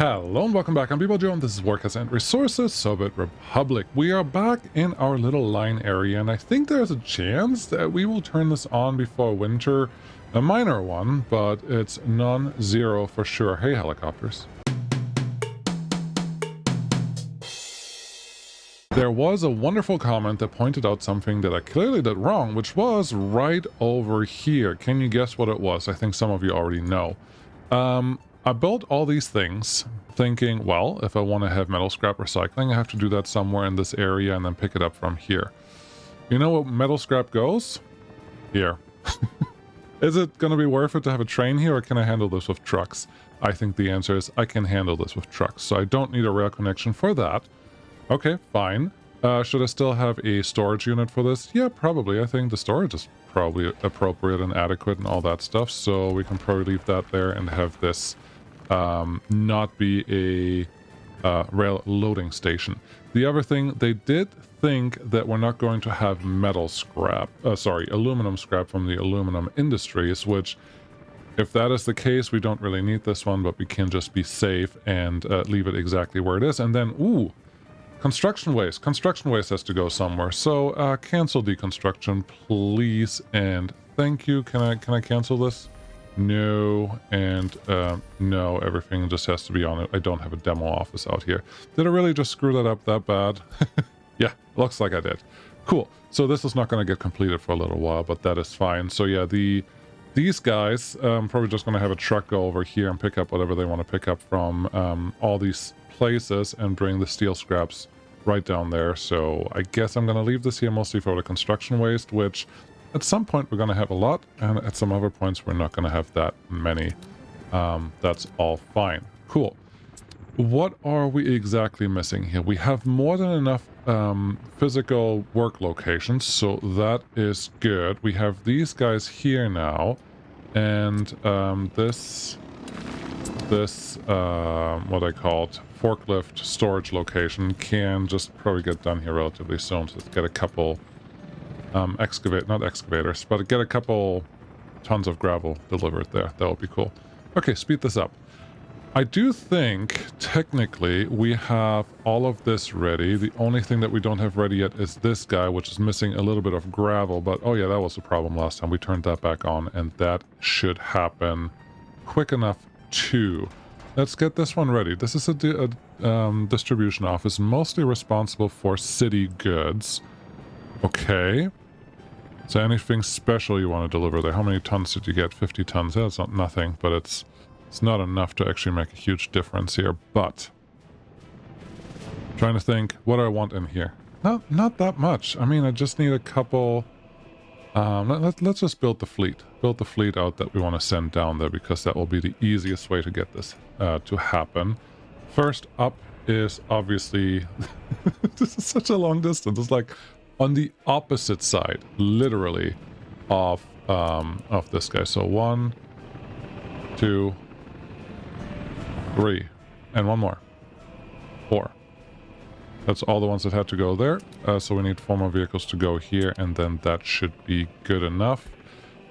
Hello and welcome back. I'm People Joe and this is Workers and Resources Soviet Republic. We are back in our little line area and I think there's a chance that we will turn this on before winter. A minor one, but it's non-zero for sure. Hey, helicopters. There was a wonderful comment that pointed out something that I clearly did wrong, which was right over here. Can you guess what it was? I think some of you already know. I built all these things thinking, well, if I want to have metal scrap recycling, I have to do that somewhere in this area and then pick it up from here. You know what metal scrap goes? Here. Is it going to be worth it to have a train here, or can I handle this with trucks? I think the answer is I can handle this with trucks, so I don't need a rail connection for that. Okay, fine. Should I still have a storage unit for this? Yeah, probably. I think the storage is probably appropriate and adequate and all that stuff, so we can probably leave that there and have this not be a rail loading station. The other thing, they did think that we're not going to have metal scrap, aluminum scrap from the aluminum industries, which if that is the case, we don't really need this one, but we can just be safe and leave it exactly where it is. And then, ooh, construction waste. Construction waste has to go somewhere. So cancel deconstruction, please, and thank you. Can I cancel this? No, and no, everything just has to be on it. I don't have a demo office out here. Did I really just screw that up that bad? Yeah, looks like I did. Cool. So this is not going to get completed for a little while, but that is fine. So yeah, these guys probably just going to have a truck go over here and pick up whatever they want to pick up from all these places and bring the steel scraps right down there. So I guess I'm going to leave this here mostly for the construction waste, which at some point we're going to have a lot, and at some other points we're not going to have that many. That's all fine. Cool. What are we exactly missing here? We have more than enough physical work locations, so that is good. We have these guys here now, and this what I called forklift storage location can just probably get done here relatively soon. So let's get a couple not excavators, but get a couple tons of gravel delivered there. That would be cool. Okay, speed this up. I do think technically we have all of this ready. The only thing that we don't have ready yet is this guy, which is missing a little bit of gravel, but oh yeah, that was the problem last time. We turned that back on, and that should happen quick enough too. Let's get this one ready. This is a distribution office, mostly responsible for city goods. Okay. Is there anything special you want to deliver there? How many tons did you get? 50 tons. Yeah, it's not nothing, but it's not enough to actually make a huge difference here. But trying to think, what do I want in here? Not that much. I mean, I just need a couple. Let's just build the fleet. Build the fleet out that we want to send down there, because that will be the easiest way to get this to happen. First up is obviously this is such a long distance. It's like on the opposite side, literally, of this guy. So 1, 2, 3, and one more. 4. That's all the ones that had to go there. So we need 4 more vehicles to go here, and then that should be good enough.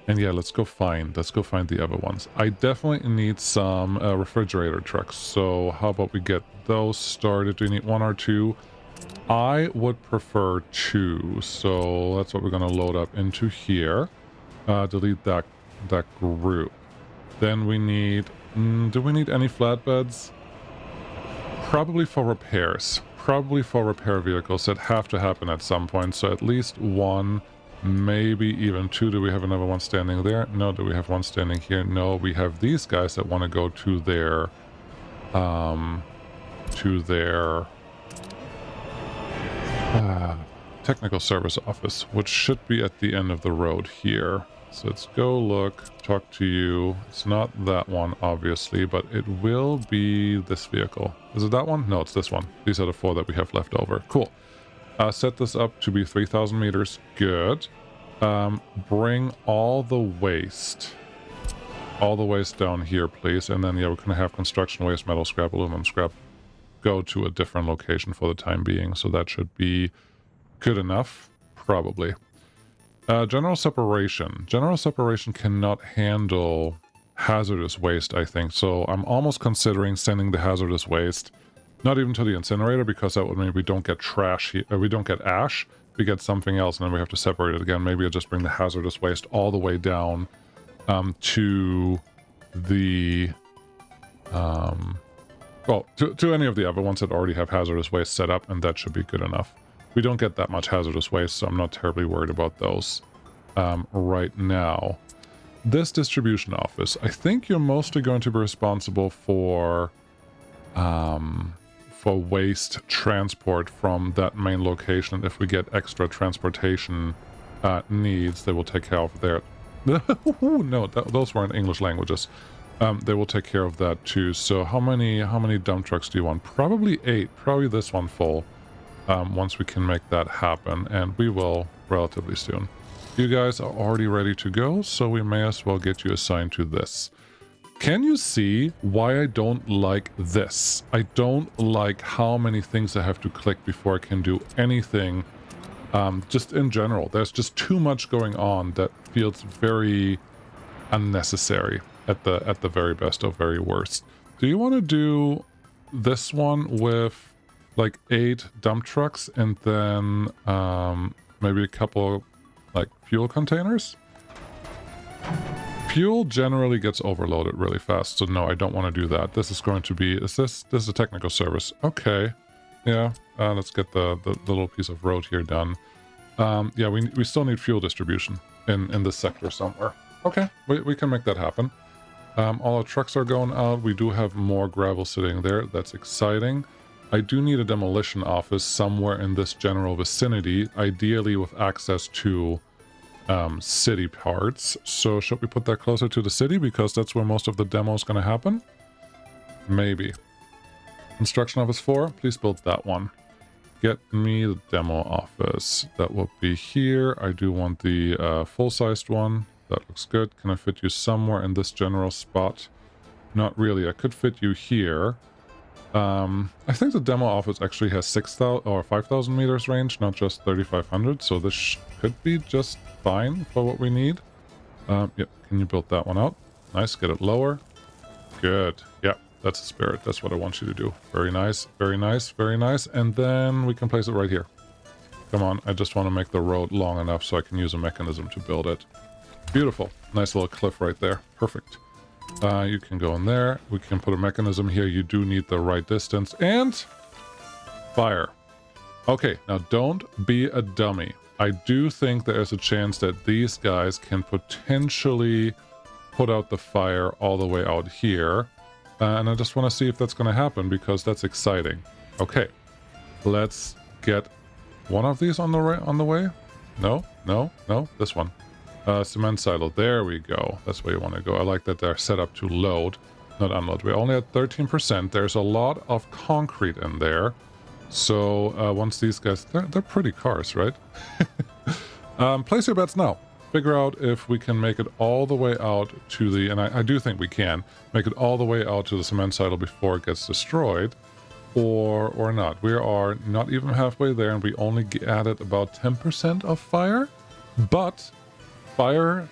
And yeah, let's go find the other ones. I definitely need some refrigerator trucks. So how about we get those started? Do you need 1 or 2? I would prefer 2, so that's what we're going to load up into here. Delete that group. Then we need, do we need any flatbeds? Probably for repairs. Probably for repair vehicles that have to happen at some point, so at least 1, maybe even 2. Do we have another one standing there? No. Do we have one standing here? No. We have these guys that want to go to their technical service office, which should be at the end of the road here. So let's go look, talk to you. It's not that one, obviously, but it will be this vehicle. Is it that one? No, it's this one. These are the 4 that we have left over. Cool. Set this up to be 3,000 meters. Good. Bring all the waste down here, please. And then, yeah, we're going to have construction waste, metal scrap, aluminum scrap go to a different location for the time being. So that should be good enough, probably. General separation. General separation cannot handle hazardous waste, I think. So I'm almost considering sending the hazardous waste not even to the incinerator, because that would mean we don't get trash here, we don't get ash, we get something else, and then we have to separate it again. Maybe I'll just bring the hazardous waste all the way down to the well, to any of the other ones that already have hazardous waste set up, and that should be good enough. We don't get that much hazardous waste, so I'm not terribly worried about those right now. This distribution office, I think you're mostly going to be responsible for waste transport from that main location. If we get extra transportation needs, they will take care of their... No, those weren't English languages. They will take care of that too. So how many dump trucks do you want? Probably 8. Probably this one full. Once we can make that happen, and we will relatively soon. You guys are already ready to go, so we may as well get you assigned to this. Can you see why I don't like this? I don't like how many things I have to click before I can do anything. Just in general, there's just too much going on that feels very unnecessary at the very best or very worst. Do you want to do this one with like 8 dump trucks and then maybe a couple like fuel containers? Fuel generally gets overloaded really fast, so no, I don't want to do that. This is going to be... This is a technical service. Okay. Yeah, let's get the little piece of road here done. Yeah, we still need fuel distribution in this sector somewhere. Okay, we can make that happen. All our trucks are going out. We do have more gravel sitting there. That's exciting. I do need a demolition office somewhere in this general vicinity, ideally with access to city parts. So should we put that closer to the city, because that's where most of the demo is going to happen? Maybe. Construction office 4, please build that one. Get me the demo office. That will be here. I do want the full-sized one. That looks good. Can I fit you somewhere in this general spot? Not really. I could fit you here. I think the demo office actually has 6,000 or 5,000 meters range, not just 3,500. So this could be just fine for what we need. Yep. Can you build that one out? Nice. Get it lower. Good. Yep. That's the spirit. That's what I want you to do. Very nice. Very nice. Very nice. And then we can place it right here. Come on. I just want to make the road long enough so I can use a mechanism to build it. Beautiful. Nice little cliff right there. Perfect. You can go in there. We can put a mechanism here. You do need the right distance. And fire. Okay, now don't be a dummy. I do think there is a chance that these guys can potentially put out the fire all the way out here. And I just want to see if that's going to happen, because that's exciting. Okay, let's get one of these on the way. No, no, no, this one. Cement silo. There we go. That's where you want to go. I like that they're set up to load, not unload. We're only at 13%. There's a lot of concrete in there. So once these guys... They're pretty cars, right? Place your bets now. Figure out if we can make it all the way out to the... And I do think we can make it all the way out to the cement silo before it gets destroyed. Or not. We are not even halfway there, and we only added about 10% of fire. But... fire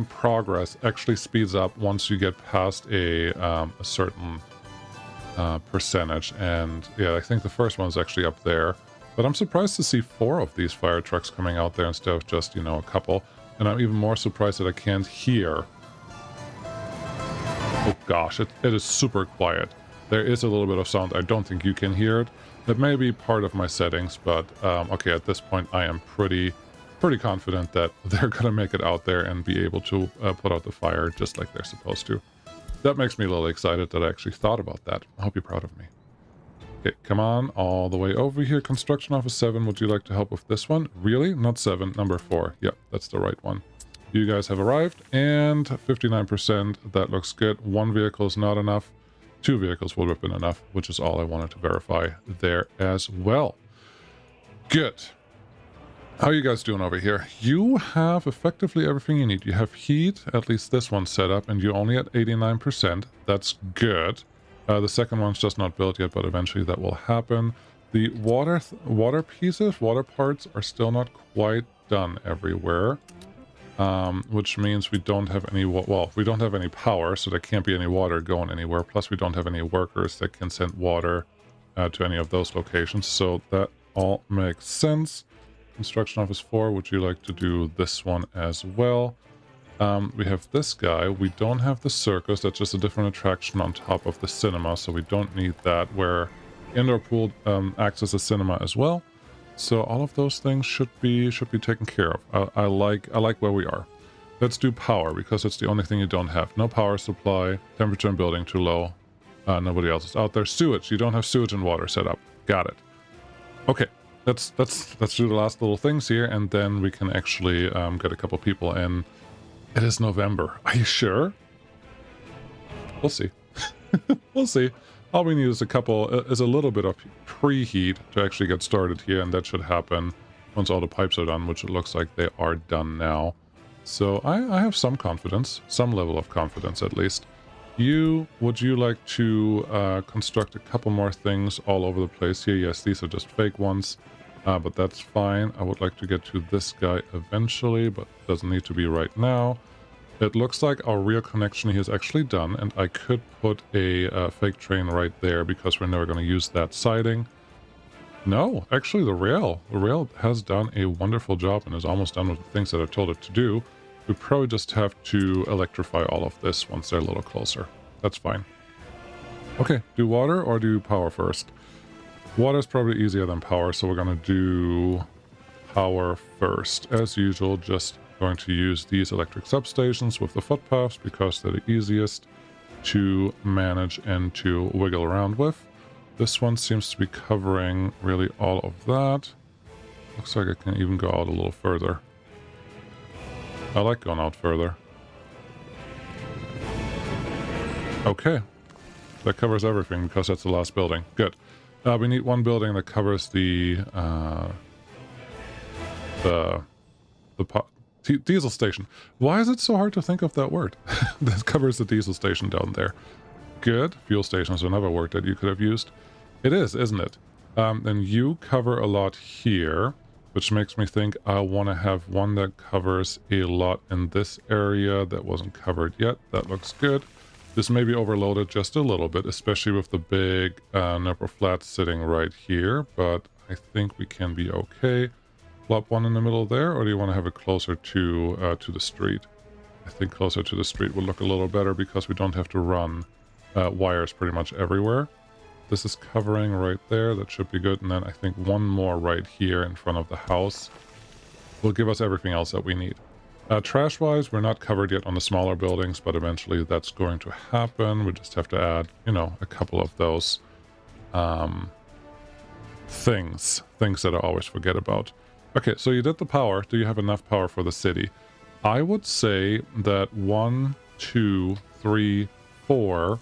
progress actually speeds up once you get past a certain percentage. And yeah, I think the first one's actually up there. But I'm surprised to see 4 of these fire trucks coming out there instead of just, you know, a couple. And I'm even more surprised that I can't hear. Oh gosh, it is super quiet. There is a little bit of sound. I don't think you can hear it. That may be part of my settings, but okay, at this point I am pretty confident that they're going to make it out there and be able to put out the fire just like they're supposed to. That makes me a little excited that I actually thought about that. I hope you're proud of me. Okay, come on, all the way over here. Construction office 7, would you like to help with this one? Really? Not 7, number 4. Yep, that's the right one. You guys have arrived, and 59%. That looks good. 1 vehicle is not enough. 2 vehicles would have been enough, which is all I wanted to verify there as well. Good. How are you guys doing over here? You have effectively everything you need. You have heat, at least this one's set up, and you're only at 89%. That's good. The second one's just not built yet, but eventually that will happen. The water pieces, water parts are still not quite done everywhere. which means we don't have any, well, we don't have any power, so there can't be any water going anywhere. Plus, we don't have any workers that can send water to any of those locations. So that all makes sense. Construction Office 4, would you like to do this one as well? We have this guy. We don't have the circus. That's just a different attraction on top of the cinema, so we don't need that, where indoor pool acts as a cinema as well. So all of those things should be taken care of. I like where we are. Let's do power, because it's the only thing you don't have. No power supply, temperature in building too low. Nobody else is out there. Sewage, you don't have sewage and water set up. Got it. Okay, let's do the last little things here, and then we can actually get a couple people in. It is November. Are you sure? We'll see. We'll see. All we need is a little bit of preheat to actually get started here, and that should happen once all the pipes are done, which it looks like they are done now. So I have some confidence, some level of confidence at least. Would you like to construct a couple more things all over the place here? Yes, these are just fake ones, but that's fine. I would like to get to this guy eventually, but doesn't need to be right now. It looks like our real connection here is actually done, and I could put a fake train right there because we're never going to use that siding. No, actually the rail has done a wonderful job and is almost done with the things that I told it to do. We probably just have to electrify all of this once they're a little closer. That's fine. Okay, do water or do power first? Water is probably easier than power, so we're going to do power first. As usual, just going to use these electric substations with the footpaths because they're the easiest to manage and to wiggle around with. This one seems to be covering really all of that. Looks like I can even go out a little further. I like going out further. Okay. That covers everything because that's the last building. Good. We need one building that covers the diesel station. Why is it so hard to think of that word? That covers the diesel station down there. Good. Fuel station is another word that you could have used. It is, isn't it? Then you cover a lot here, which makes me think I want to have one that covers a lot in this area that wasn't covered yet. That looks good. This may be overloaded just a little bit, especially with the big Nipper flat sitting right here, but I think we can be okay. Plop one in the middle there, or do you want to have it closer to the street? I think closer to the street would look a little better because we don't have to run wires pretty much everywhere. This is covering right there. That should be good. And then I think one more right here in front of the house will give us everything else that we need. Trash-wise, we're not covered yet on the smaller buildings, but eventually that's going to happen. We just have to add, a couple of those things that I always forget about. Okay, so you did the power. Do you have enough power for the city? I would say that 1, 2, 3, 4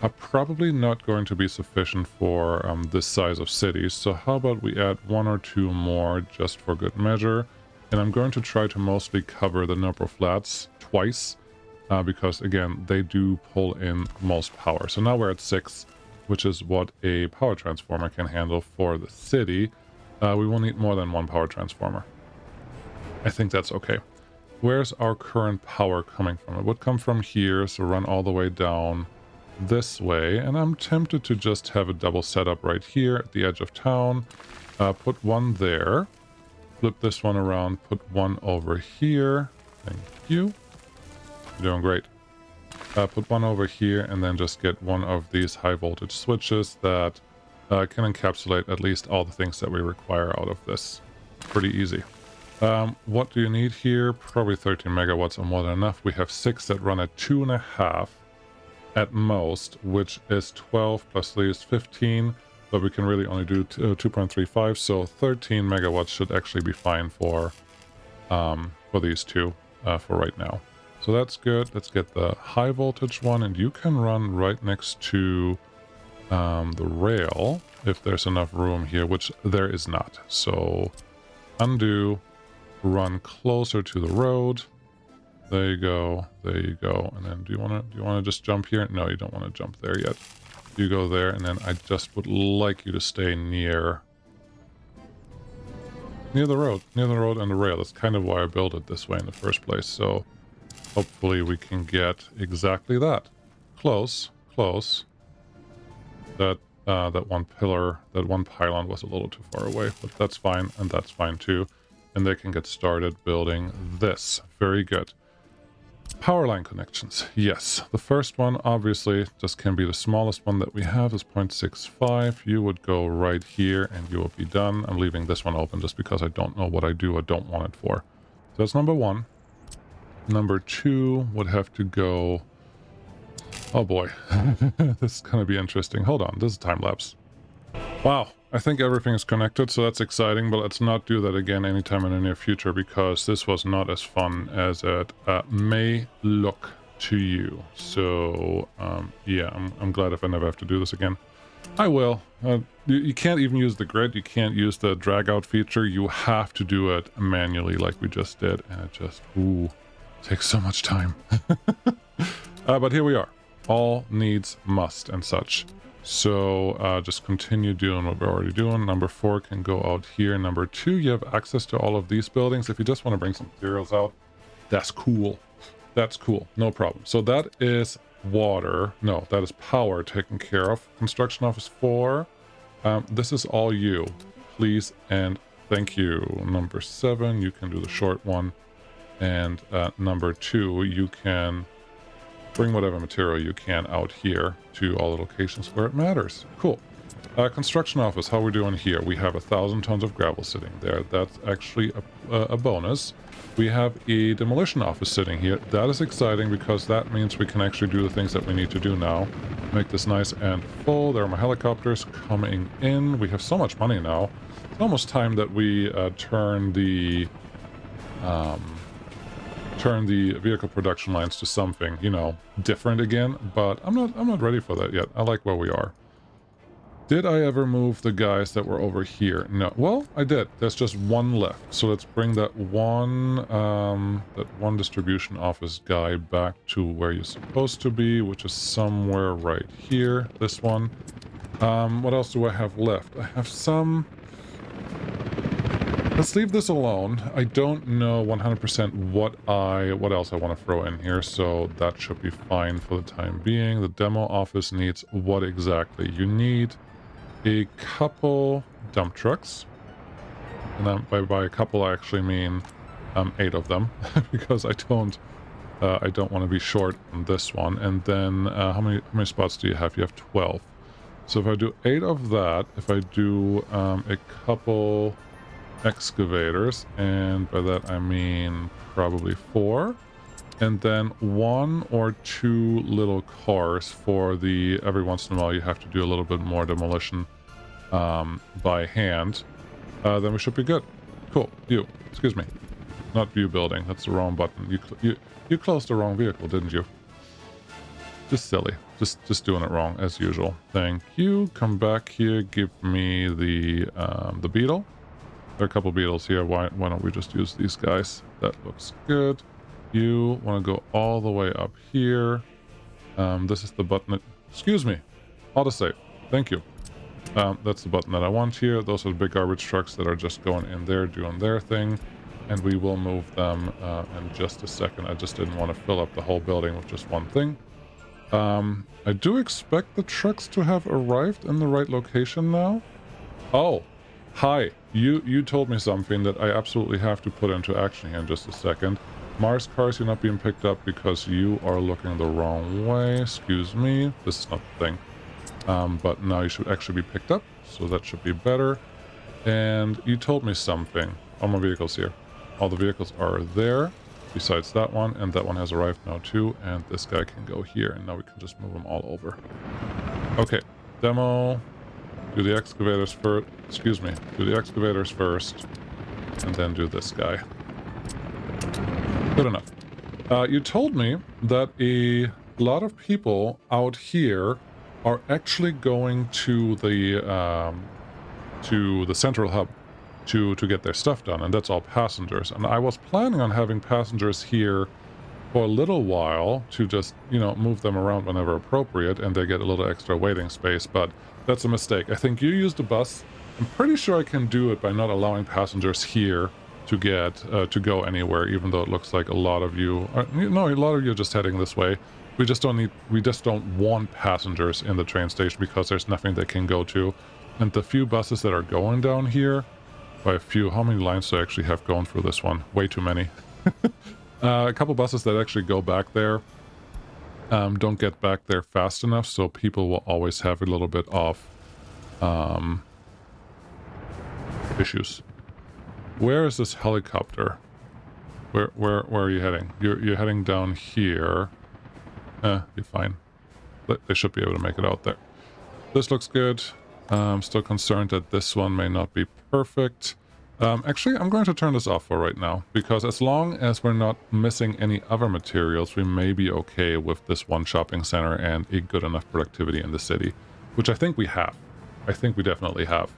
are probably not going to be sufficient for this size of cities. So how about we add 1 or 2 more just for good measure? And I'm going to try to mostly cover the Nipper flats twice because, again, they do pull in most power. So now we're at 6, which is what a power transformer can handle for the city. We will need more than 1 power transformer. I think that's okay. Where's our current power coming from? It would come from here, so run all the way down this way, and I'm tempted to just have a double setup right here at the edge of town. Put one there, flip this one around, put one over here. Thank you. You're doing great. Put one over here, and then just get one of these high voltage switches that can encapsulate at least all the things that we require out of this. Pretty easy. What do you need here? Probably 13 megawatts are more than enough. We have 6 that run at 2.5 at most, which is 12 plus 3 is 15, but we can really only do 2.35, so 13 megawatts should actually be fine for these two for right now. So that's good. Let's get the high voltage one, and you can run right next to the rail if there's enough room here, which there is not. So undo, run closer to the road. There you go. There you go. And then do you want to just jump here? No, you don't want to jump there yet. You go there, and then I just would like you to stay near Near the road. Near the road and the rail. That's kind of why I built it this way in the first place. So hopefully we can get exactly that. Close. Close. That one pillar, that one pylon was a little too far away, but that's fine, and that's fine too. And they can get started building this. Very good. Power line connections. Yes, the first one obviously just can be the smallest one that we have is 0.65. You would go right here and you will be done. I'm leaving this one open just because I don't know what I do or don't want it for. So that's number one. Number two would have to go... Oh boy, this is going to be interesting. Hold on, this is time lapse. Wow, I think everything is connected, so that's exciting, but let's not do that again anytime in the near future because this was not as fun as it may look to you. So, yeah, I'm glad if I never have to do this again. I will. You can't even use the grid, you can't use the drag out feature, you have to do it manually like we just did, and it just, ooh, takes so much time. But here we are. All needs must and such. So just continue doing what we're already doing. Number 4 can go out here. Number 2, you have access to all of these buildings. If you just want to bring some materials out, that's cool. That's cool. No problem. So that is water. No, that is power taken care of. Construction office 4. This is all you. Please and thank you. Number 7, you can do the short one. And number 2, you can... bring whatever material you can out here to all the locations where it matters. Cool. Construction office, how we're doing here. We have 1,000 tons of gravel sitting there. That's actually a bonus. We have a demolition office sitting here. That is exciting because that means we can actually do the things that we need to do now. Make this nice and full. There are my helicopters coming in. We have so much money now. It's almost time that we turn the vehicle production lines to something, you know, different again, but I'm not ready for that yet. I like where we are. Did I ever move the guys that were over here? No. Well, I did. There's just one left. So let's bring that one distribution office guy back to where you're supposed to be, which is somewhere right here. This one. What else do I have left? I have some... Let's leave this alone. I don't know 100% what else I want to throw in here, so that should be fine for the time being. The demo office needs what exactly? You need a couple dump trucks. And by a couple I actually mean 8 of them because I don't want to be short on this one. And then how many spots do you have? You have 12. So if I do 8 of that, if I do a couple excavators, and by that I mean probably 4, and then 1 or 2 little cars for the every once in a while you have to do a little bit more demolition by hand, then we should be good. Cool. Excuse me, not view building, that's the wrong button. You closed the wrong vehicle, didn't you? Just silly. Just doing it wrong as usual. Thank you. Come back here, give me the beetle. There are a couple beetles here. Why don't we just use these guys? That looks good. You want to go all the way up here. This is the button that... Excuse me. Autosave. Thank you. That's the button that I want here. Those are the big garbage trucks that are just going in there, doing their thing. And we will move them in just a second. I just didn't want to fill up the whole building with just one thing. I do expect the trucks to have arrived in the right location now. Oh, hi. You told me something that I absolutely have to put into action here in just a second. Mars cars, you're not being picked up because you are looking the wrong way. Excuse me. This is not the thing. But now you should actually be picked up, so that should be better. And you told me something. All my vehicles here. All the vehicles are there, besides that one, and that one has arrived now too, and this guy can go here, and now we can just move them all over. Okay, demo. Do the excavators first. Excuse me. Do the excavators first, and then do this guy. Good enough. You told me that a lot of people out here are actually going to the central hub to get their stuff done, and that's all passengers. And I was planning on having passengers here for a little while to just, you know, move them around whenever appropriate, and they get a little extra waiting space, but that's a mistake. I think you used a bus I'm pretty sure I can do it by not allowing passengers here to get to go anywhere, even though it looks like a lot of you are, no, a lot of you are just heading this way. We just don't want passengers in the train station because there's nothing they can go to. And the few buses that are going down here, by a few, how many lines do I actually have going through this one? Way too many. A couple buses that actually go back there don't get back there fast enough, so people will always have a little bit of issues. Where is this helicopter? Where are you heading? You're heading down here. You're fine. They should be able to make it out there. This looks good. I'm still concerned that this one may not be perfect. Actually, I'm going to turn this off for right now, because as long as we're not missing any other materials, we may be okay with this one shopping center and a good enough productivity in the city, which I think we have. I think we definitely have.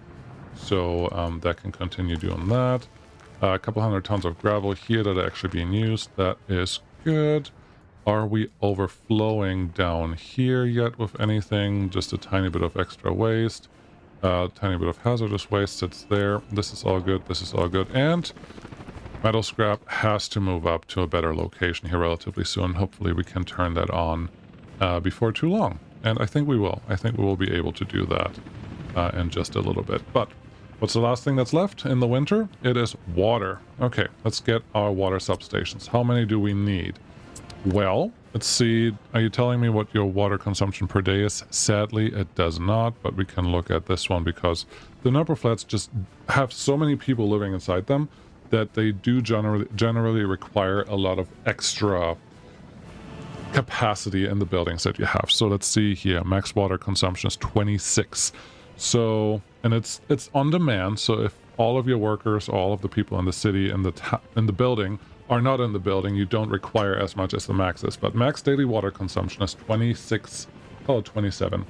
So that can continue doing that. A couple hundred tons of gravel here that are actually being used. That is good. Are we overflowing down here yet with anything? Just a tiny bit of extra waste. Tiny bit of hazardous waste sits there. This is all good. This is all good. And metal scrap has to move up to a better location here relatively soon. Hopefully we can turn that on before too long. And I think we will. I think we will be able to do that in just a little bit. But what's the last thing that's left in the winter? It is water. Okay, let's get our water substations. How many do we need? Well, let's see. Are you telling me what your water consumption per day is? Sadly, it does not, but we can look at this one because the number flats just have so many people living inside them that they do generally require a lot of extra capacity in the buildings that you have. So let's see here. Max water consumption is 26. So, and it's on demand. So if all of your workers, all of the people in the city, in the building are not in the building, you don't require as much as the max is. But max daily water consumption is 26, call it 27.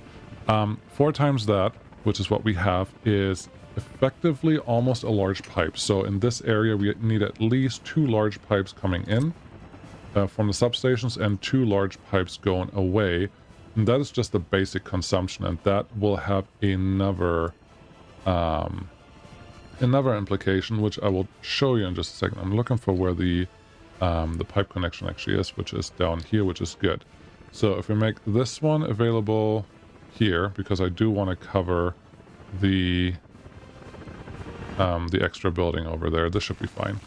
4 times that, which is what we have, is effectively almost a large pipe. So in this area, we need at least 2 large pipes coming in from the substations and 2 large pipes going away. And that is just the basic consumption, and that will have another implication, which I will show you in just a second. I'm looking for where the pipe connection actually is, which is down here, which is good. So if we make this one available here, because I do want to cover the extra building over there, this should be fine.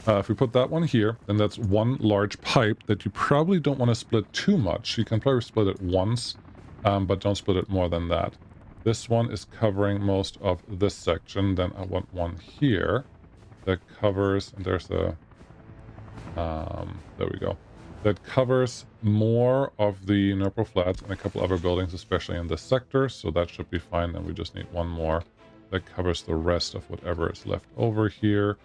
If we put that one here, then that's one large pipe that you probably don't want to split too much. You can probably split it once, but don't split it more than that. This one is covering most of this section. Then I want one here that covers, and there's a, there we go. That covers more of the Nurple Flats and a couple other buildings, especially in this sector. So that should be fine. Then we just need one more that covers the rest of whatever is left over here.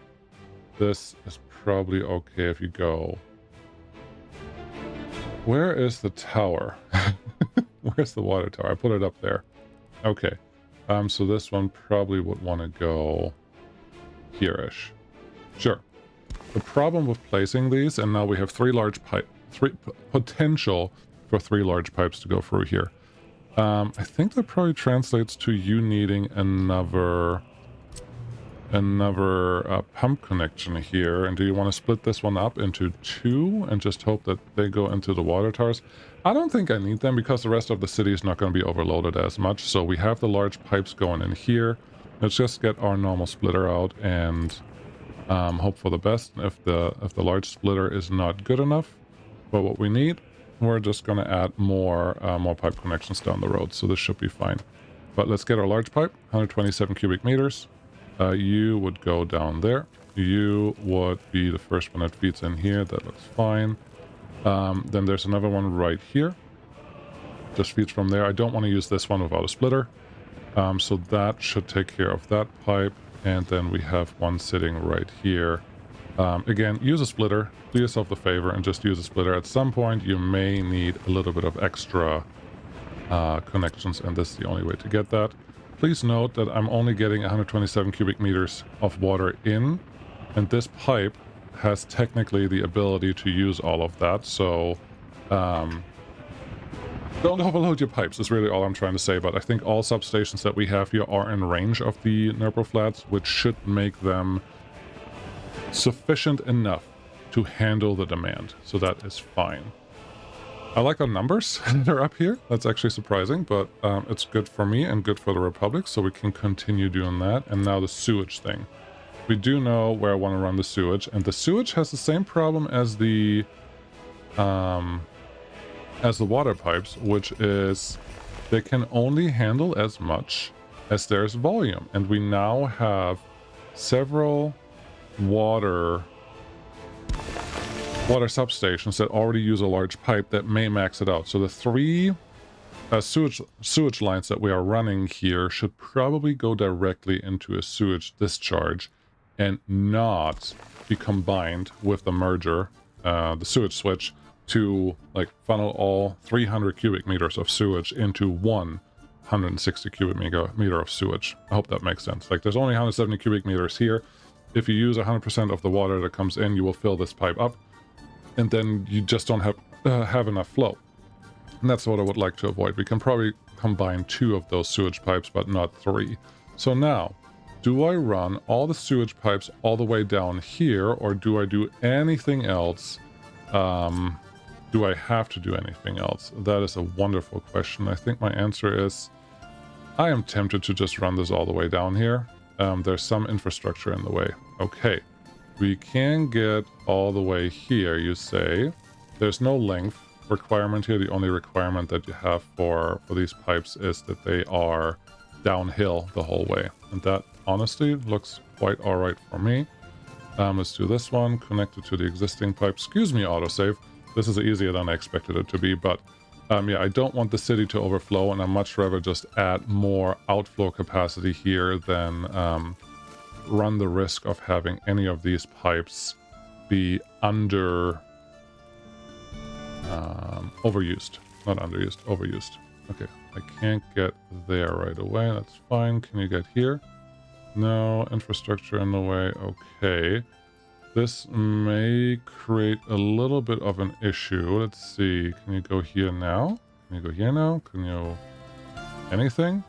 This is probably okay if you go. Where is the tower? Where's the water tower? I put it up there. Okay. So this one probably would want to go here-ish. Sure. The problem with placing these, and now we have 3 large potential for 3 large pipes to go through here. I think that probably translates to you needing another pump connection here. And do you want to split this one up into 2 and just hope that they go into the water towers? I don't think I need them because the rest of the city is not going to be overloaded as much. So we have the large pipes going in here. Let's just get our normal splitter out and hope for the best. If the large splitter is not good enough for what we need, we're just going to add more pipe connections down the road. So this should be fine. But let's get our large pipe, 127 cubic meters. You would go down there. You would be the first one that feeds in here. That looks fine. Then there's another one right here. Just feeds from there. I don't want to use this one without a splitter. So that should take care of that pipe. And then we have one sitting right here. Again, use a splitter. Do yourself the favor and just use a splitter. At some point, you may need a little bit of extra connections, and this is the only way to get that. Please note that I'm only getting 127 cubic meters of water in, and this pipe has technically the ability to use all of that. So Don't overload your pipes is really all I'm trying to say, but I think all substations that we have here are in range of the Nurple Flats, which should make them sufficient enough to handle the demand. So that is fine. I like the numbers that are up here. That's actually surprising, but it's good for me and good for the Republic, so we can continue doing that. And now the sewage thing. We do know where I want to run the sewage, and the sewage has the same problem as the water pipes, which is they can only handle as much as there's volume. And we now have several water substations that already use a large pipe that may max it out. So the 3 sewage lines that we are running here should probably go directly into a sewage discharge and not be combined with the merger, the sewage switch, to like funnel all 300 cubic meters of sewage into 160 cubic meter of sewage. I hope that makes sense. Like, there's only 170 cubic meters here. If you use 100% of the water that comes in, you will fill this pipe up, and then you just don't have enough flow. And that's what I would like to avoid. We can probably combine 2 of those sewage pipes, but not 3. So now, do I run all the sewage pipes all the way down here, or do I do anything else? Do I have to do anything else? That is a wonderful question. I think my answer is I am tempted to just run this all the way down here. There's some infrastructure in the way. Okay, we can get all the way here, you say. There's no length requirement here. The only requirement that you have for these pipes is that they are downhill the whole way. And that honestly looks quite all right for me. Let's do this one, connected to the existing pipe. Excuse me, autosave. This is easier than I expected it to be, but yeah, I don't want the city to overflow, and I'd much rather just add more outflow capacity here than run the risk of having any of these pipes be overused. Not underused, overused. Okay, I can't get there right away. That's fine. Can you get here? No, infrastructure in the way. Okay. This may create a little bit of an issue. Let's see. Can you go here now? Can you go here now? Can you... anything?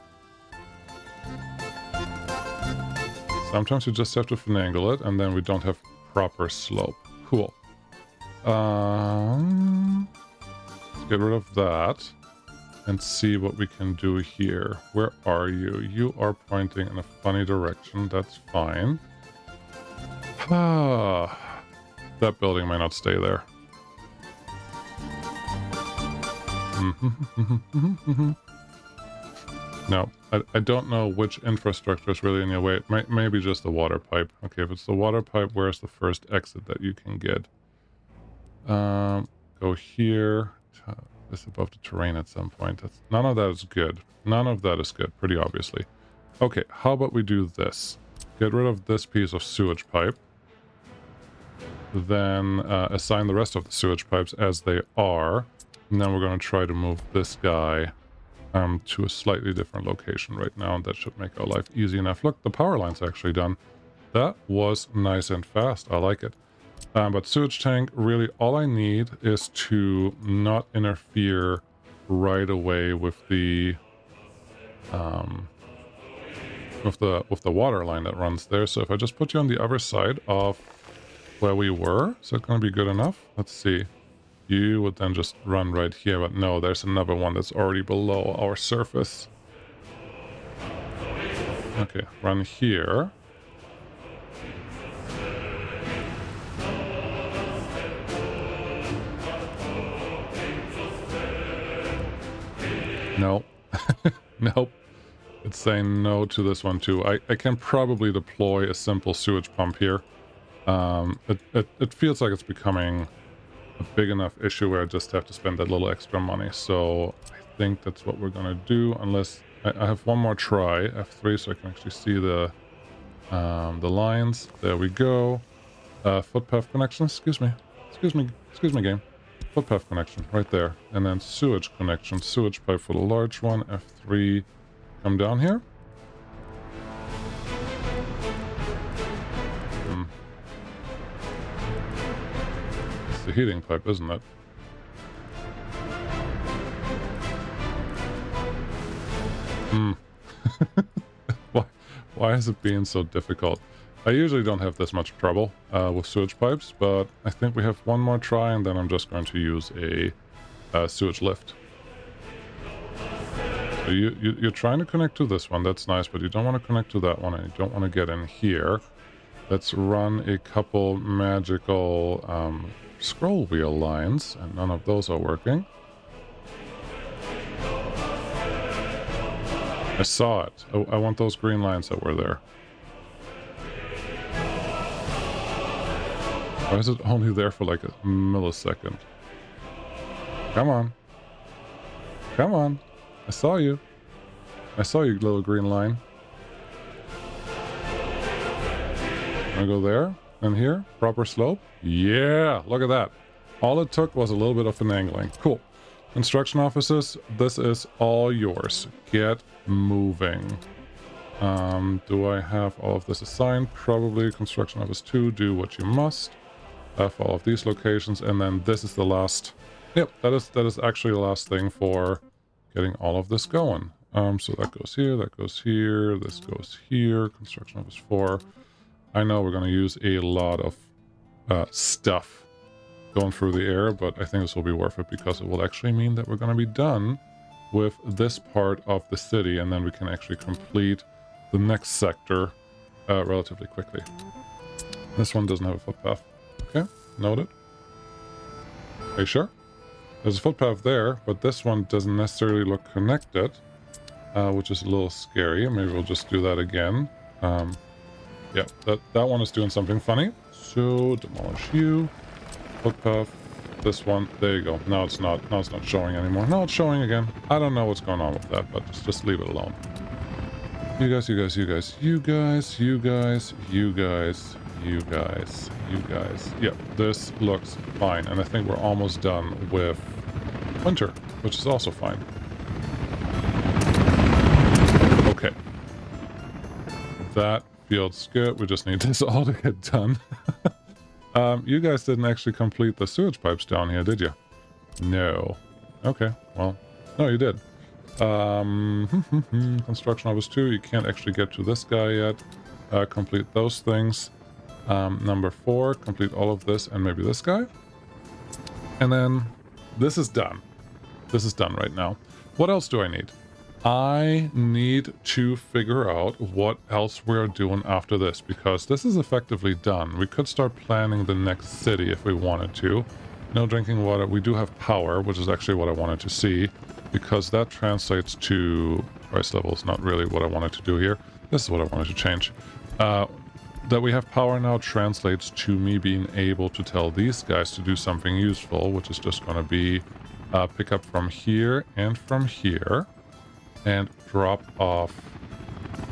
Sometimes you just have to finagle it, and then we don't have proper slope. Cool. Let's get rid of that and see what we can do here. Where are you? You are pointing in a funny direction. That's fine. That building might not stay there. No, I don't know which infrastructure is really in your way. It may be just the water pipe. Okay, if it's the water pipe, where's the first exit that you can get? Go here. This above the terrain at some point. None of that is good. None of that is good, pretty obviously. Okay, how about we do this? Get rid of this piece of sewage pipe. Then assign the rest of the sewage pipes as they are. And then we're going to try to move this guy to a slightly different location right now. And that should make our life easy enough. Look, the power line's actually done. That was nice and fast. I like it. But sewage tank, really all I need is to not interfere right away with the water line that runs there. So if I just put you on the other side of where we were, is that going to be good enough? Let's see. You would then just run right here, but no, there's another one that's already below our surface. Okay, run here. No. Nope. It's saying no to this one too. I can probably deploy a simple sewage pump here. It feels like it's becoming a big enough issue where I just have to spend that little extra money. So I think that's what we're gonna do, unless I have one more try, F3, so I can actually see the lines. There we go. Footpath connection. Excuse me, game. Footpath connection right there, and then sewage connection. Sewage pipe for the large one. F3. Come down here. It's the heating pipe, isn't it? why, why is it being so difficult? I usually don't have this much trouble with sewage pipes, but I think we have one more try, and then I'm just going to use a sewage lift. So you're trying to connect to this one. That's nice, but you don't want to connect to that one, and you don't want to get in here. Let's run a couple magical scroll wheel lines, and none of those are working. I saw it. I want those green lines that were there. Why is it only there for like a millisecond? Come on. Come on. I saw you. I saw you, little green line. Wanna go there? And here? Proper slope? Yeah! Look at that. All it took was a little bit of finagling. Cool. Construction offices, this is all yours. Get moving. Do I have all of this assigned? Probably. Construction office 2, do what you must. For all of these locations, and then this is the last. Yep, that is actually the last thing for getting all of this going. So that goes here, that goes here, this goes here. Construction office 4. I know we're going to use a lot of stuff going through the air, but I think this will be worth it because it will actually mean that we're going to be done with this part of the city, and then we can actually complete the next sector relatively quickly. This one doesn't have a footpath. Okay, noted. Are you sure? There's a footpath there, but this one doesn't necessarily look connected, which is a little scary. Maybe we'll just do that again. Yeah, that one is doing something funny. So demolish you. Footpath. This one. There you go. Now it's not showing anymore. Now it's showing again. I don't know what's going on with that, but just leave it alone. You guys, you guys, you guys, you guys, you guys, you guys, you guys, you guys. Yeah, this looks fine. And I think we're almost done with winter, which is also fine. Okay. That feels good. We just need this all to get done. You guys didn't actually complete the sewage pipes down here, did you? No. Okay, well, no, you did. Construction office 2, you can't actually get to this guy yet. Complete those things. Number 4, complete all of this and maybe this guy. And then this is done. This is done right now. What else do I need? I need to figure out what else we're doing after this, because this is effectively done. We could start planning the next city if we wanted to. No drinking water. We do have power, which is actually what I wanted to see, because that translates to price levels. Not really what I wanted to do here. This is what I wanted to change. That we have power now translates to me being able to tell these guys to do something useful, which is just going to be pick up from here and from here and drop off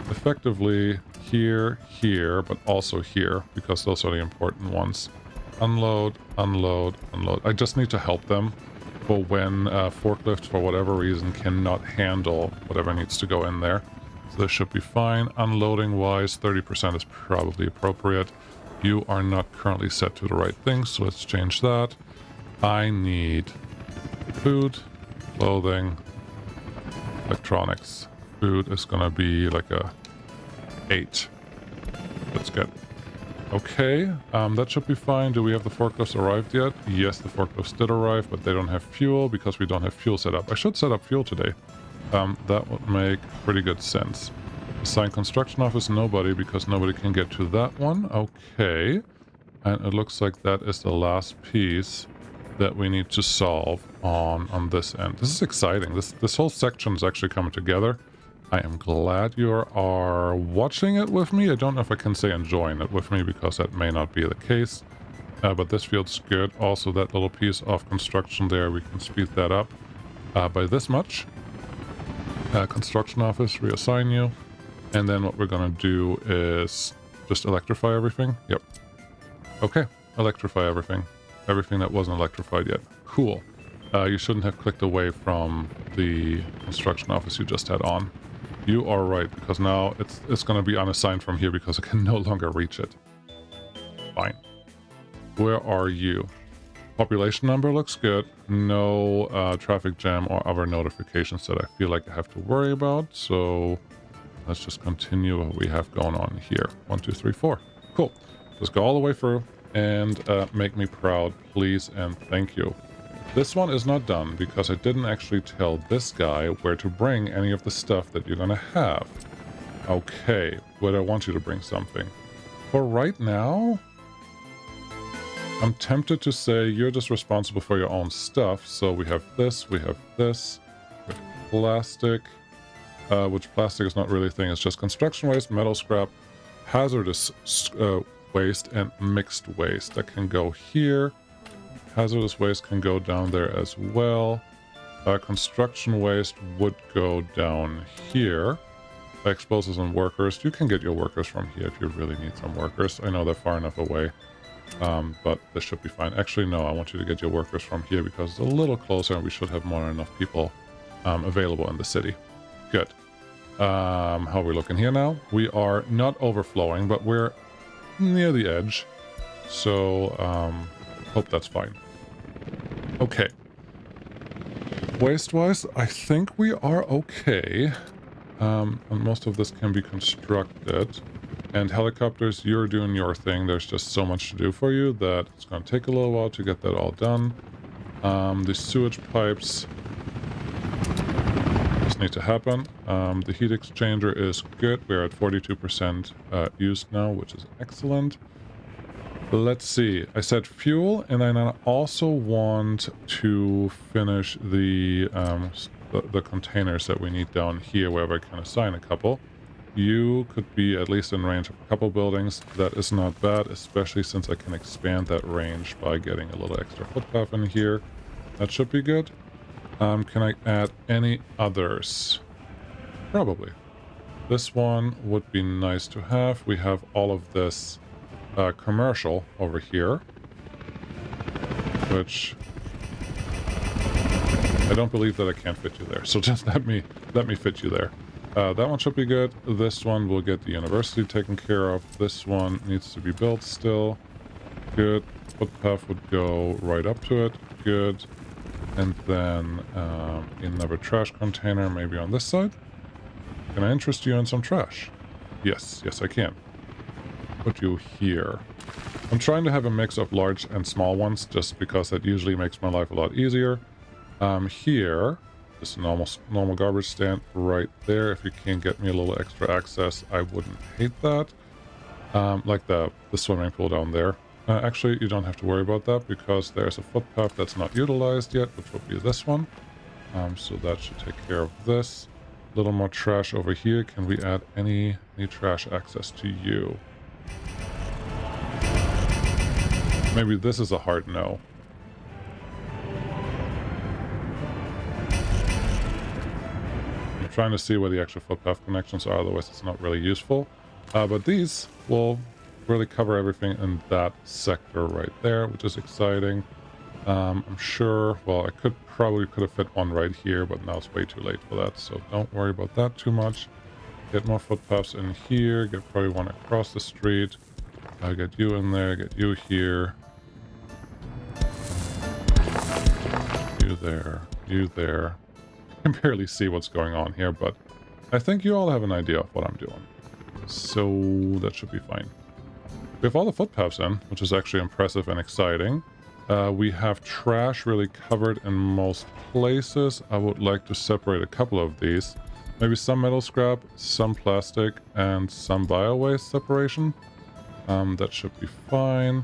effectively here, here, but also here, because those are the important ones. Unload, unload, unload. I just need to help them for when forklifts, for whatever reason, cannot handle whatever needs to go in there. So this should be fine. Unloading wise, 30% is probably appropriate. You are not currently set to the right thing, so let's change that. I need food, clothing, electronics. Food is gonna be like a 8. That's good. Okay, that should be fine. Do we have the forklifts arrived yet? Yes, the forklifts did arrive, but they don't have fuel because we don't have fuel set up. I should set up fuel today. That would make pretty good sense. Assign construction office, nobody, because nobody can get to that one. Okay. And it looks like that is the last piece that we need to solve on this end. This is exciting. This whole section is actually coming together. I am glad you are watching it with me. I don't know if I can say enjoying it with me, because that may not be the case. But this feels good. Also, that little piece of construction there, we can speed that up by this much. Construction office, reassign you. And then what we're going to do is just electrify everything. Yep. Okay, electrify everything. Everything that wasn't electrified yet. Cool. You shouldn't have clicked away from the construction office you just had on. You are right, because now it's going to be unassigned from here because I can no longer reach it. Fine. Where are you? Population number looks good. No traffic jam or other notifications that I feel like I have to worry about. So let's just continue what we have going on here. 1, 2, 3, 4. Cool. Just go all the way through and make me proud, please, and thank you. This one is not done because I didn't actually tell this guy where to bring any of the stuff that you're gonna have. Okay, but I want you to bring something. For right now, I'm tempted to say you're just responsible for your own stuff. So we have this, we have plastic, which plastic is not really a thing. It's just construction waste, metal scrap, hazardous waste, and mixed waste. That can go here. Hazardous waste can go down there as well. Construction waste would go down here. Explosives and workers. You can get your workers from here if you really need some workers. I know they're far enough away, but this should be fine. Actually, no, I want you to get your workers from here because it's a little closer and we should have more than enough people available in the city. Good. How are we looking here now? We are not overflowing, but we're near the edge. So, hope that's fine. Okay. Waste-wise, I think we are okay. And most of this can be constructed. And helicopters, you're doing your thing. There's just so much to do for you that it's going to take a little while to get that all done. The sewage pipes just need to happen. The heat exchanger is good. We're at 42% used now, which is excellent. Let's see. I said fuel, and then I also want to finish the containers that we need down here, where I can assign a couple. You could be at least in range of a couple buildings. That is not bad, especially since I can expand that range by getting a little extra footpath in here. That should be good. Can I add any others? Probably. This one would be nice to have. We have all of this commercial over here, which I don't believe that I can't fit you there. So just let me fit you there. That one should be good. This one will get the university taken care of. This one needs to be built still. Good. Footpath would go right up to it. Good. And then another trash container maybe on this side. Can I interest you in some trash? Yes, yes I can. Put you here. I'm trying to have a mix of large and small ones just because that usually makes my life a lot easier. Here, this normal garbage stand right there. If you can get me a little extra access, I wouldn't hate that. Like the swimming pool down there. Actually, you don't have to worry about that because there's a footpath that's not utilized yet, which will be this one. So that should take care of this. A little more trash over here. Can we add any trash access to you? Maybe this is a hard no. I'm trying to see where the actual footpath connections are, otherwise it's not really useful. But these will really cover everything in that sector right there, which is exciting. I'm sure, well, I probably could have fit one right here, but now it's way too late for that, so don't worry about that too much. Get more footpaths in here, get probably one across the street. Get you in there, get you here. You there, you there. I can barely see what's going on here, but I think you all have an idea of what I'm doing. So that should be fine. We have all the footpaths in, which is actually impressive and exciting. We have trash really covered in most places. I would like to separate a couple of these. Maybe some metal scrap, some plastic, and some bio-waste separation. That should be fine.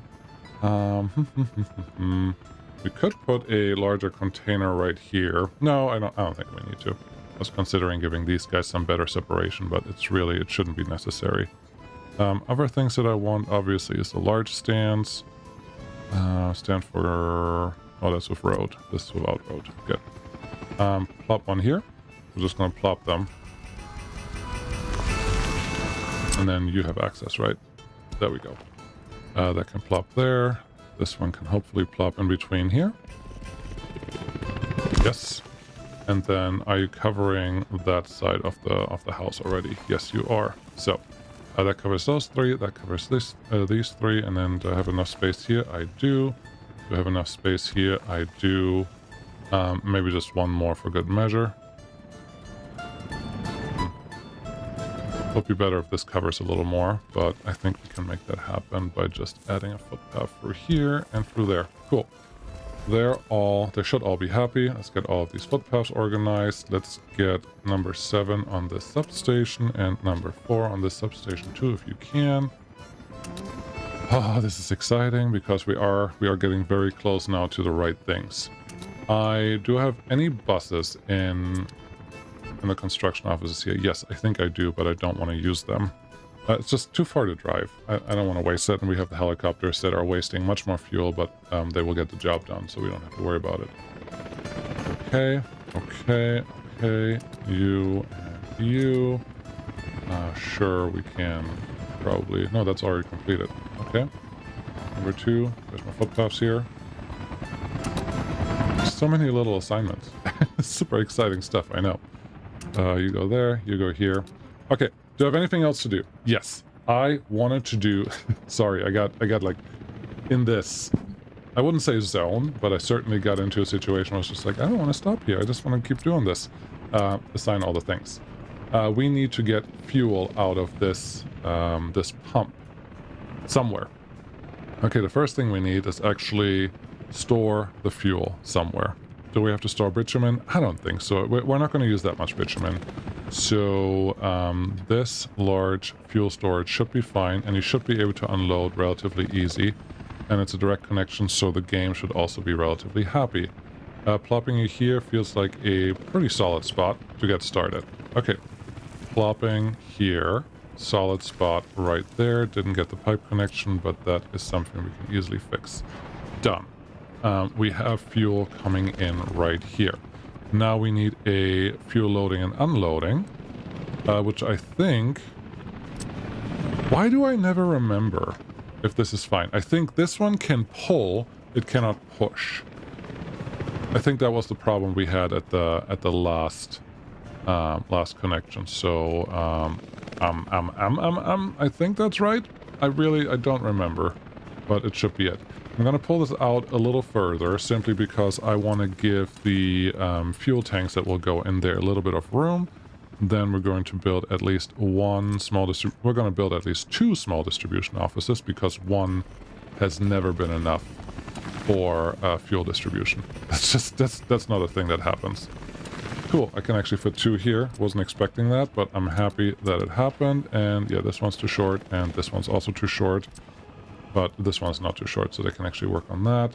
We could put a larger container right here. No, I don't think we need to. I was considering giving these guys some better separation, but it shouldn't be necessary. Other things that I want, obviously, is the large stands. Stand for... Oh, that's with road. This is without road. Good. Plop one here. We're just going to plop them. And then you have access, right? There we go. That can plop there. This one can hopefully plop in between here. Yes. And then are you covering that side of the house already? Yes, you are. So that covers those three. That covers these three. And then do I have enough space here? I do. Do I have enough space here? I do. Maybe just one more for good measure. Would be better if this covers a little more, but I think we can make that happen by just adding a footpath through here and through there. Cool. They should all be happy. Let's get all of these footpaths organized. Let's get number 7 on this substation and number 4 on this substation too, if you can. Oh, this is exciting because we are getting very close now to the right things. I do have any buses in the construction offices here. Yes, I think I do, but I don't want to use them. It's just too far to drive. I don't want to waste it, and we have the helicopters that are wasting much more fuel, but they will get the job done, so we don't have to worry about it. Okay, okay, you and you. Sure, we can probably... No, that's already completed. Okay. Number 2, there's my footpaths here. So many little assignments. Super exciting stuff, I know. You go there, you go here. Okay, do I have anything else to do? Yes, I wanted to do... Sorry, I got like in this... I wouldn't say zone, but I certainly got into a situation where I was just like, I don't want to stop here. I just want to keep doing this. Assign all the things. We need to get fuel out of this, this pump somewhere. Okay, the first thing we need is actually store the fuel somewhere. Do we have to store bitumen? I don't think so. We're not going to use that much bitumen. So this large fuel storage should be fine, and you should be able to unload relatively easy. And it's a direct connection, so the game should also be relatively happy. Plopping you here feels like a pretty solid spot to get started. Okay, plopping here. Solid spot right there. Didn't get the pipe connection, but that is something we can easily fix. Done. We have fuel coming in right here. Now we need a fuel loading and unloading, which I think... Why do I never remember if this is fine? I think this one can pull, it cannot push. I think that was the problem we had at the last connection. So I think that's right. I don't remember, but it should be it. I'm going to pull this out a little further simply because I want to give the fuel tanks that will go in there a little bit of room. Then we're going to build at least one small we're going to build at least 2 small distribution offices because one has never been enough for fuel distribution. That's not a thing that happens. Cool, I can actually fit 2 here. Wasn't expecting that, but I'm happy that it happened. And yeah, this one's too short and this one's also too short. But this one's not too short, so they can actually work on that.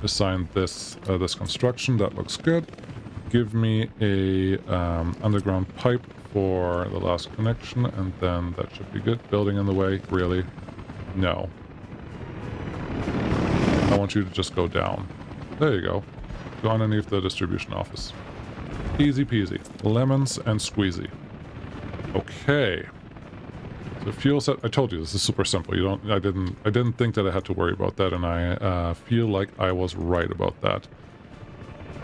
Assign this this construction. That looks good. Give me a underground pipe for the last connection, and then that should be good. Building in the way, really? No. I want you to just go down. There you go. Go underneath the distribution office. Easy peasy. Lemons and squeezy. Okay. The fuel set, I told you this is super simple. I didn't think that I had to worry about that, and I feel like I was right about that.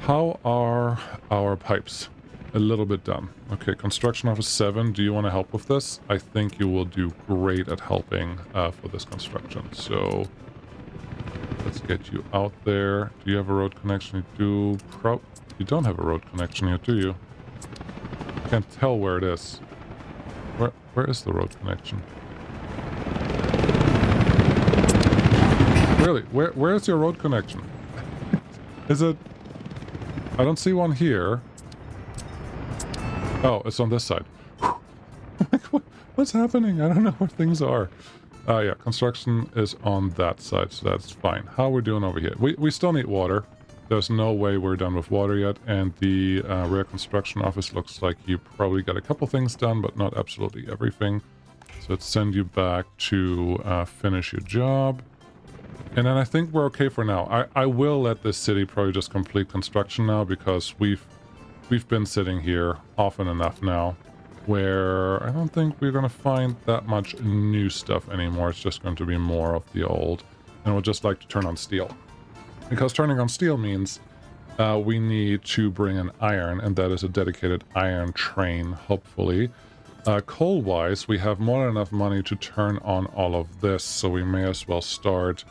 How are our pipes? A little bit done. Okay, construction office 7. Do you want to help with this? I think you will do great at helping for this construction. So let's get you out there. Do you have a road connection? You do. You don't have a road connection yet, do you? Can't tell where it is. Where is the road connection? Really? Where is your road connection? Is it... I don't see one here. Oh, it's on this side. What's happening? I don't know where things are. Yeah, construction is on that side, so that's fine. How are we doing over here? We still need water. There's no way we're done with water yet, and the rear construction office looks like you probably got a couple things done, but not absolutely everything. So let's send you back to finish your job. And then I think we're okay for now. I will let this city probably just complete construction now, because we've been sitting here often enough now, where I don't think we're going to find that much new stuff anymore. It's just going to be more of the old, and we'll just like to turn on steel. Because turning on steel means we need to bring in iron, and that is a dedicated iron train, hopefully. Coal-wise, we have more than enough money to turn on all of this, so we may as well start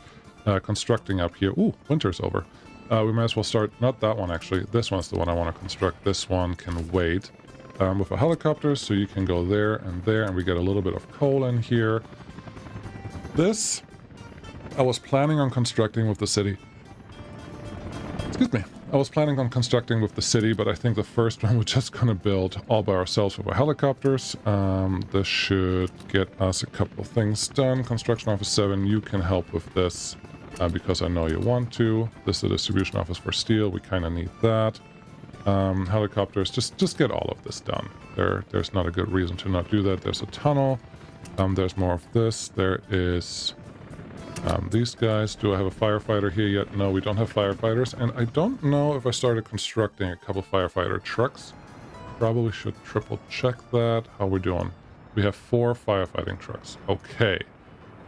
constructing up here. Ooh, winter's over. We may as well start, not that one actually, this one's the one I want to construct. This one can wait. with a helicopter, so you can go there, and we get a little bit of coal in here. This, I was planning on constructing with the city. Excuse me. I was planning on constructing with the city, but I think the first one we're just going to build all by ourselves with our helicopters. This should get us a couple of things done. Construction Office 7, you can help with this because I know you want to. This is a distribution office for steel. We kind of need that. Helicopters, just get all of this done. There's not a good reason to not do that. There's a tunnel. There's more of this. There is... these guys. Do I have a firefighter here yet? No, we don't have firefighters. And I don't know if I started constructing a couple firefighter trucks. Probably should triple check that. How we doing? We have 4 firefighting trucks. Okay.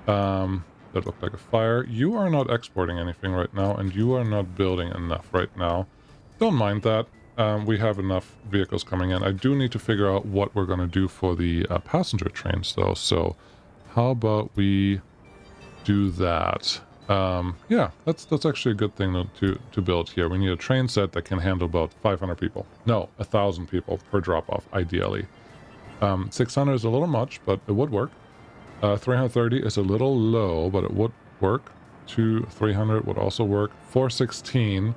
That looked like a fire. You are not exporting anything right now, and you are not building enough right now. Don't mind that. We have enough vehicles coming in. I do need to figure out what we're going to do for the passenger trains, though. So how about we... do that. Yeah, that's actually a good thing to build here. We need a train set that can handle about 500 people. No, 1,000 people per drop-off, ideally. 600 is a little much, but it would work. 330 is a little low, but it would work. 300 would also work. 416,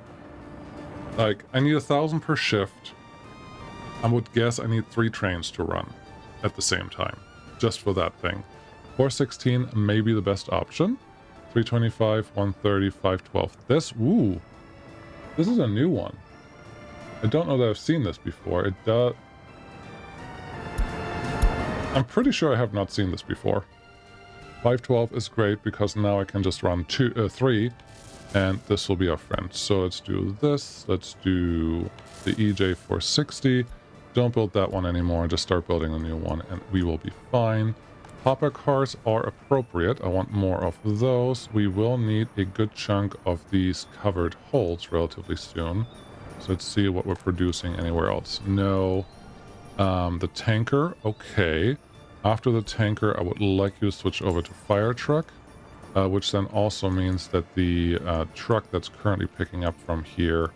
like, I need 1,000 per shift. I would guess I need 3 trains to run at the same time, just for that thing. 416 may be the best option. 325, 130, 512. This is a new one. I don't know that I've seen this before. It does... I'm pretty sure I have not seen this before. 512 is great because now I can just run 3, and this will be our friend. So let's do this. Let's do the EJ460. Don't build that one anymore. Just start building a new one, and we will be fine. Hopper cars are appropriate. I want more of those. We will need a good chunk of these covered holds relatively soon. So let's see what we're producing anywhere else. No. The tanker, okay. After the tanker, I would like you to switch over to fire truck, which then also means that the truck that's currently picking up from here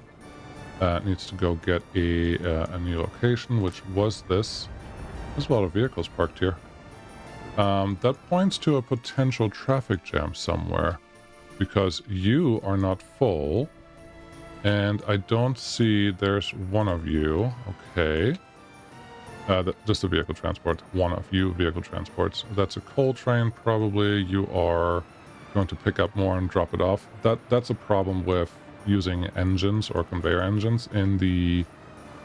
needs to go get a new location, which was this. There's a lot of vehicles parked here. That points to a potential traffic jam somewhere, because you are not full, and I don't see there's one of you. Okay. Just a vehicle transport. One of you vehicle transports. That's a coal train, probably. You are going to pick up more and drop it off. That's a problem with using engines or conveyor engines in the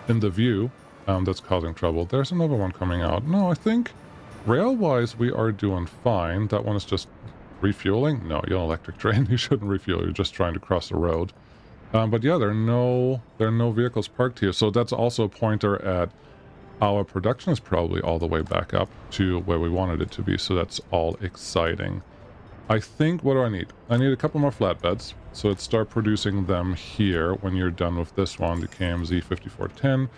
view. That's causing trouble. There's another one coming out. No, I think... rail-wise, we are doing fine. That one is just refueling. No, you're an electric train. You shouldn't refuel. You're just trying to cross the road. But yeah, there are no vehicles parked here. So that's also a pointer at our production is probably all the way back up to where we wanted it to be. So that's all exciting. I think, what do I need? I need a couple more flatbeds. So let's start producing them here when you're done with this one, the KMZ 5410,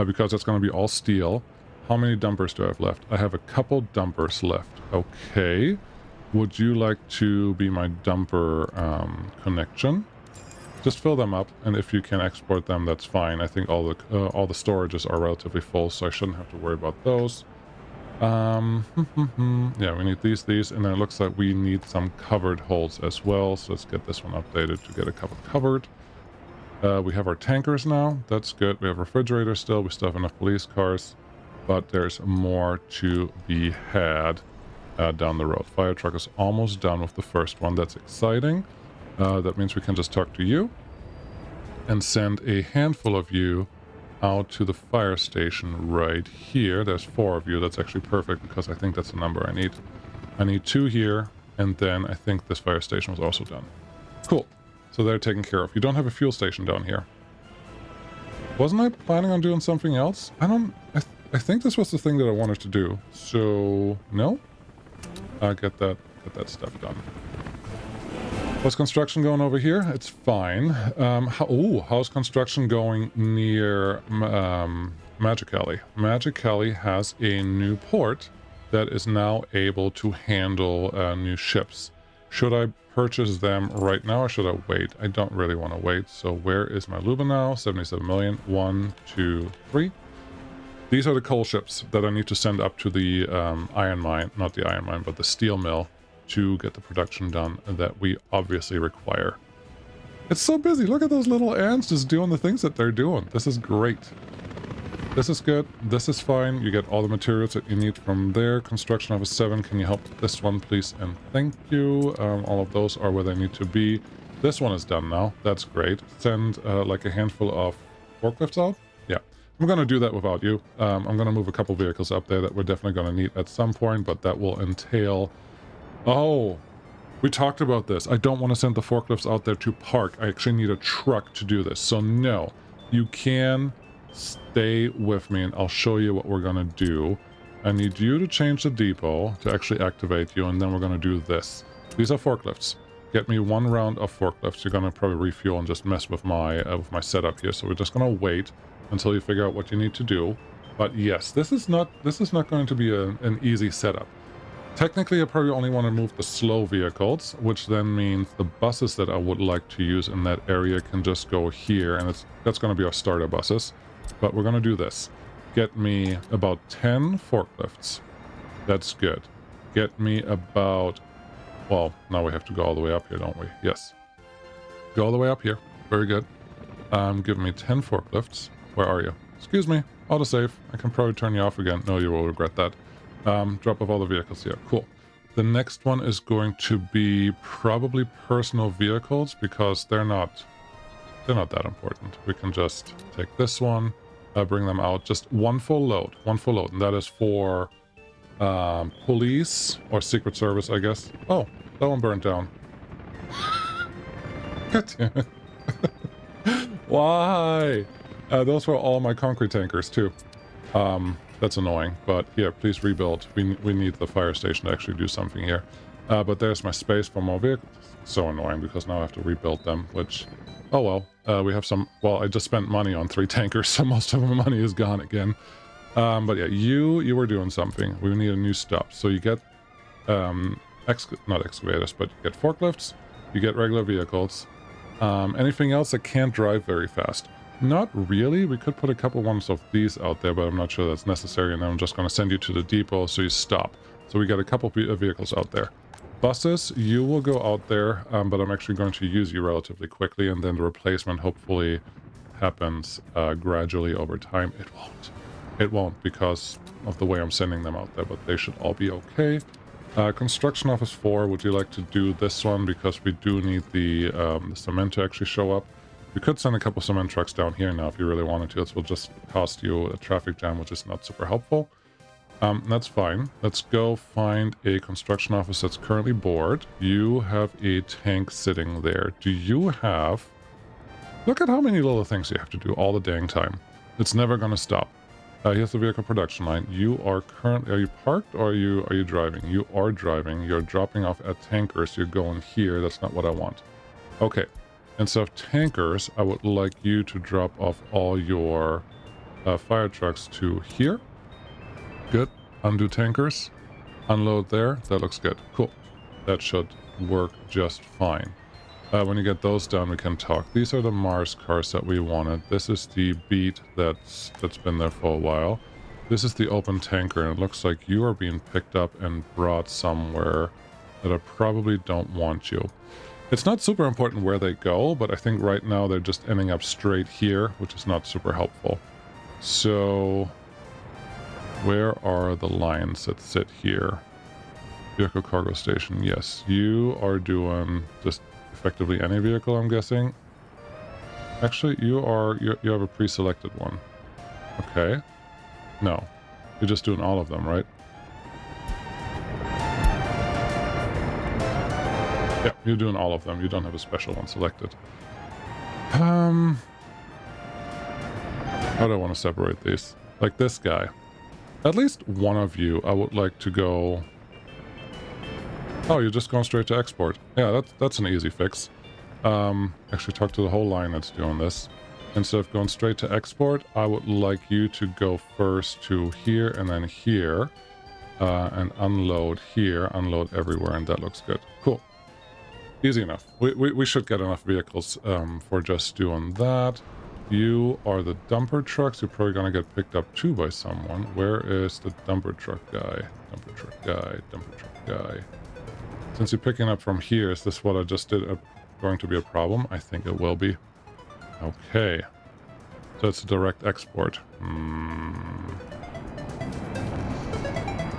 because that's going to be all steel. How many dumpers do I have left? I have a couple dumpers left. Okay. Would you like to be my dumper connection? Just fill them up, and if you can export them, that's fine. I think all the storages are relatively full, so I shouldn't have to worry about those. Yeah, we need these, and then it looks like we need some covered holds as well. So let's get this one updated to get a couple covered. We have our tankers now. That's good. We have refrigerators still. We still have enough police cars. But there's more to be had down the road. Fire truck is almost done with the first one. That's exciting. That means we can just talk to you and send a handful of you out to the fire station right here. There's 4 of you. That's actually perfect because I think that's the number I need. I need 2 here, and then I think this fire station was also done. Cool. So they're taken care of. You don't have a fuel station down here. Wasn't I planning on doing something else? I think this was the thing that I wanted to do. So, no? Get that stuff done. How's construction going over here? It's fine. How's construction going near Magic Alley? Magic Alley has a new port that is now able to handle new ships. Should I purchase them right now or should I wait? I don't really want to wait. So where is my Luba now? 77 million. 1, 2, 3. These are the coal ships that I need to send up to the iron mine, not the iron mine, but the steel mill to get the production done that we obviously require. It's so busy. Look at those little ants just doing the things that they're doing. This is great. This is good. This is fine. You get all the materials that you need from there. Construction office 7. Can you help this one, please? And thank you. All of those are where they need to be. This one is done now. That's great. Send like a handful of forklifts out. Yeah. I'm going to do that without you. I'm going to move a couple vehicles up there that we're definitely going to need at some point, but that will entail... Oh, we talked about this. I don't want to send the forklifts out there to park. I actually need a truck to do this. So no, you can stay with me and I'll show you what we're going to do. I need you to change the depot to actually activate you, and then we're going to do this. These are forklifts. Get me 1 round of forklifts. You're going to probably refuel and just mess with my setup here. So we're just going to wait until you figure out what you need to do. But yes, this is not going to be an easy setup. Technically, I probably only want to move the slow vehicles, which then means the buses that I would like to use in that area can just go here, and that's going to be our starter buses. But we're going to do this. Get me about 10 forklifts. That's good. Get me about... Well, now we have to go all the way up here, don't we? Yes. Go all the way up here. Very good. Give me 10 forklifts. Where are you? Excuse me. Autosave. I can probably turn you off again. No, you will regret that. Drop off all the vehicles here. Cool. The next one is going to be probably personal vehicles because they're not that important. We can just take this one, bring them out. Just one full load, and that is for police or Secret Service, I guess. Oh, that one burnt down. God damn it. Why? Those were all my concrete tankers too. That's annoying, but here, please rebuild. We need the fire station to actually do something here. But there's my space for more vehicles. So annoying because now I have to rebuild them, which, oh well. We have some, well, I just spent money on 3 tankers, so most of my money is gone again. But yeah, you were doing something. We need a new stop. So you get, not excavators, but you get forklifts, you get regular vehicles. Anything else that can't drive very fast? Not really. We could put a couple ones of these out there, but I'm not sure that's necessary, and I'm just going to send you to the depot so you stop. So we got a couple vehicles out there. Buses, you will go out there, but I'm actually going to use you relatively quickly, and then the replacement hopefully happens gradually over time. It won't. It won't because of the way I'm sending them out there, but they should all be okay. Construction Office 4, would you like to do this one? Because we do need the cement to actually show up. We could send a couple cement trucks down here now if you really wanted to. This will just cost you a traffic jam, which is not super helpful. That's fine. Let's go find a construction office that's currently bored. You have a tank sitting there. Do you have... Look at how many little things you have to do all the dang time. It's never going to stop. Here's the vehicle production line. You are currently... Are you parked or are you driving? You are driving. You're dropping off at tankers. You're going here. That's not what I want. Okay. Instead of tankers, I would like you to drop off all your fire trucks to here. Good. Undo tankers. Unload there. That looks good. Cool. That should work just fine. When you get those done, we can talk. These are the Mars cars that we wanted. This is the Beat that's been there for a while. This is the open tanker, and it looks like you are being picked up and brought somewhere that I probably don't want you. It's not super important where they go, but I think right now they're just ending up straight here, which is not super helpful. So, where are the lines that sit here? Vehicle cargo station, yes. You are doing just effectively any vehicle, I'm guessing. Actually, you have a pre-selected one. Okay. No. You're just doing all of them, right? Yeah, you're doing all of them. You don't have a special one selected. How do I want to separate these? Like this guy. At least one of you, I would like to go... Oh, you're just going straight to export. Yeah, that's an easy fix. Actually talk to the whole line that's doing this. Instead of going straight to export, I would like you to go first to here and then here. And unload here, unload everywhere, and that looks good. Cool. Easy enough. We should get enough vehicles for just doing that. You are the dumper trucks. You're probably going to get picked up too by someone. Where is the dumper truck guy? Dumper truck guy, dumper truck guy. Since you're picking up from here, is this what I just did going to be a problem? I think it will be. Okay. So it's a direct export.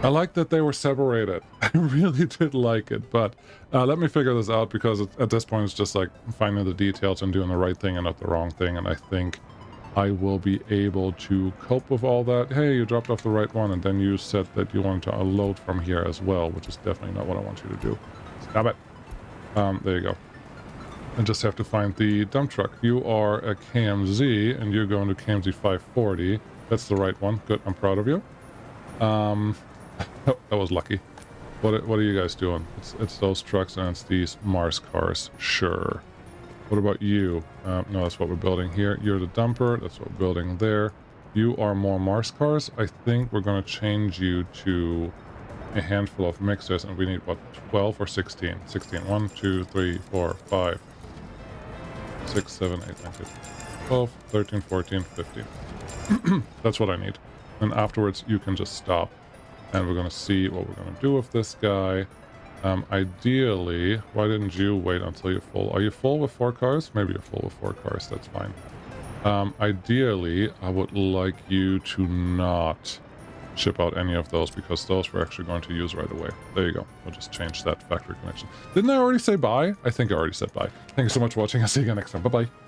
I like that they were separated. I really did like it, but let me figure this out, because at this point it's just like finding the details and doing the right thing and not the wrong thing, and I think I will be able to cope with all that. Hey, you dropped off the right one, and then you said that you wanted to unload from here as well, which is definitely not what I want you to do. Stop it. There you go. I just have to find the dump truck. You are a KMZ, and you're going to KMZ 540. That's the right one. Good, I'm proud of you. Oh, that was lucky. What are you guys doing? It's those trucks and it's these Mars cars. Sure. What about you? No, that's what we're building here. You're the dumper. That's what we're building there. You are more Mars cars. I think we're going to change you to a handful of mixers, and we need, what, 12 or 16? 16. 1, 2, 3, 4, 5, 6, 7, 8, 9, 10, 12, 13, 14, 15. That's what I need. And afterwards, you can just stop. And we're going to see what we're going to do with this guy. Ideally, why didn't you wait until you're full? Are you full with 4 cars? Maybe you're full with 4 cars. That's fine. Ideally, I would like you to not ship out any of those, because those we're actually going to use right away. There you go. We'll just change that factory connection. Didn't I already say bye? I think I already said bye. Thank you so much for watching. I'll see you again next time. Bye-bye.